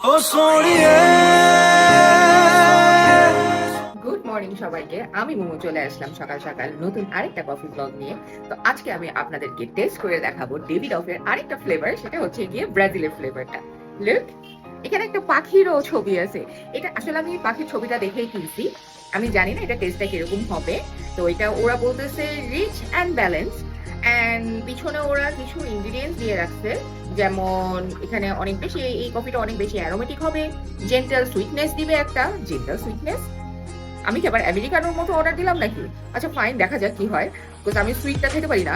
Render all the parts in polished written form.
ও সোনিয়ে good morning সবাইকে। আমি মোমো চলে আসলাম সকাল সকাল নতুন আরেকটা কফি ব্লগ নিয়ে। তো আজকে আমি আপনাদেরকে টেস্ট করে দেখাবো ডেভিডফের আরেকটা ফ্লেভার, সেটা হচ্ছে গিয়ে ব্রাজিলের ফ্লেভারটা। লুক, এখানে একটা পাখিরও ছবি আছে। এটা আসলে আমি পাখির ছবিটা দেখেই কিনছি, আমি জানি না এটা টেস্টটা কিরকম হবে। তো এটা ওরা বলতেছে রিচ অ্যান্ড ব্যালেন্স, অ্যান্ড পিছনে ওরা কিছু ইনগ্রিডিয়েন্টস দিয়ে রাখছে, যেমন এখানে অনেক বেশি এই কফিটা অনেক বেশি অ্যারোমেটিক হবে, জেন্টাল সুইটনেস দিবে, একটা জেন্টাল সুইটনেস। আমি কি আবার আমেরিকানোর মতো অর্ডার দিলাম নাকি? আচ্ছা ফাইন, দেখা যাক কি হয়, বিকজ আমি সুইটটা খেতে পারি না।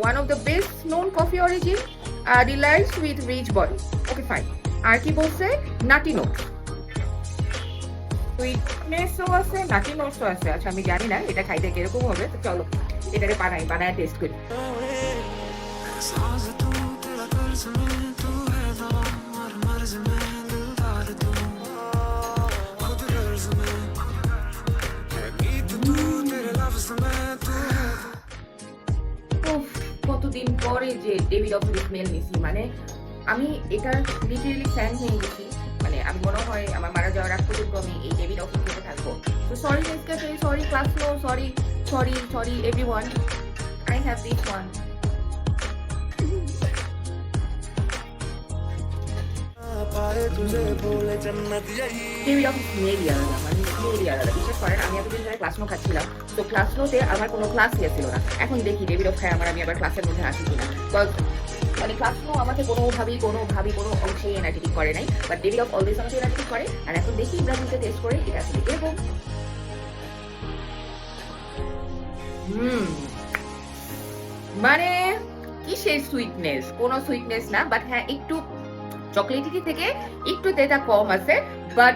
One of the best known coffee origin, delights with rich body. Okay fine. আর কি বলছে? নাটি নোট, সুইটনেসও আছে, নাটি নোটসও আছে। আচ্ছা আমি জানি না এটা খাইতে কিরকম হবে, তো চলো এটাকে বানায় টেস্ট করি। सांस तू तेरा कर्ज में तू है दवा और मर्ज में दिलदार तू खुद गर्ज में है गीत तू तेरे लफ्ज में तू है উফ, কতদিন পরে যে ডেভিডফের স্মেল নিছি, মানে আমি এটার লিটারেলি ফ্যান হয়ে গেছি। মানে আমি মনে হয় আমার মারা যাওয়ার আগ পর্যন্ত আমি এই ডেভিডফের খেতে থাকবো। তো সরি নেসক্যাফে, সরি ক্লাসনো, sorry sorry sorry everyone, I have this one. पाए तुझे बोले जन्नत यही ডেভিডফ স্মেলই আলাদা, মানে স্মেলই আলাদা। বিশেষ করেন আমি এতদিন ধরে ক্লাসনো খাচ্ছিলাম, তো ক্লাসনোতে আমার কোনো ক্লাসই ছিল না। এখন দেখি ডেভিডফ খায় আমি আবার ক্লাসের মধ্যে আসি কিনা। মানে ক্লাসনো আমাকে কোনো অংশেই এনার্জেটিক করে নাই, বাট ডেভিডফ অলওয়েজ আমাকে এনার্জেটিক করে। আর এখন দেখি ব্রাজিলকে টেস্ট করে এটা আসলে এরকম। মানে কিসের সুইটনেস? কোনো সুইটনেস না, বাট হ্যাঁ একটু চকলেটি থেকে একটু তেতা কম আছে, বাট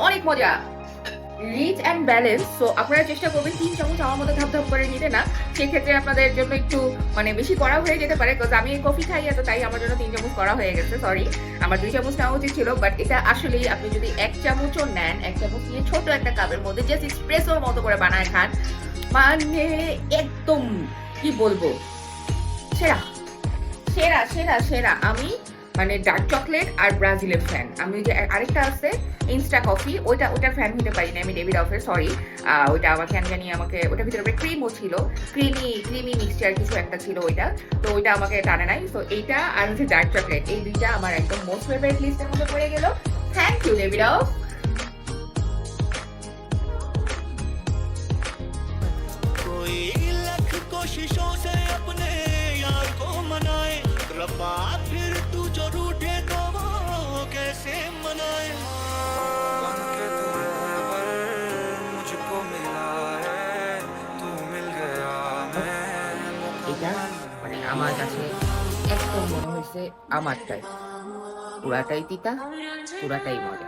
অনেক মজা, রিচ অ্যান্ড ব্যালেন্স। সো আপনারা চেষ্টা করবেন 3 চামচ আমার মতো ধাপ ধাপ করে নিতে না। সেক্ষেত্রে আপনাদের জন্য একটু মানে বেশি করা হয়ে যেতে পারে, বিকজ আমি কফি খাই এত, তাই আমার জন্য 3 চামচ করা হয়ে গেছে। সরি, আমার 2 চামচ নেওয়া উচিত ছিল, বাট এটা আসলেই আপনি যদি 1 চামচও নেন, 1 চামচ নিয়ে ছোট একটা কাপের মধ্যে জাস্ট এসপ্রেসোর মতো করে বানায় খান, মানে একদম কি বলবো, সেরা সেরা সেরা সেরা। আমি মানে ডার্ক চকলেট আর ব্রাজিলের ফ্যান। আমি যে আরেকটা আছে ইনস্টা কফি, ওটার ফ্যান হতে পারি না আমি ডেভিডফের, সরি। ওইটা আমার ফ্যান জানি, আমাকে ওটার ভিতরে ক্রিমও ছিল, ক্রিমি মিক্সচার কিছু একটা ছিল ওইটা, তো ওইটা আমাকে টানে নাই। তো এইটা আর হচ্ছে ডার্ক চকলেট, এই দুইটা আমার একদম মোস্ট ফেভারিট লিস্টের মধ্যে পড়ে গেল। Thank you Davidoff. कोई लख कोशिशों से अपने यार को मनाए रब्बा फिर तू जो रूठे तो वो कैसे मनाए बन के तुम्हें पर मुझको मिला है तू मिल गया मैं এটা মানে আমার কাছে একদম মনে হয়েছে আমারটাই, পুরাটাই তিতা, পুরাটাই মজা।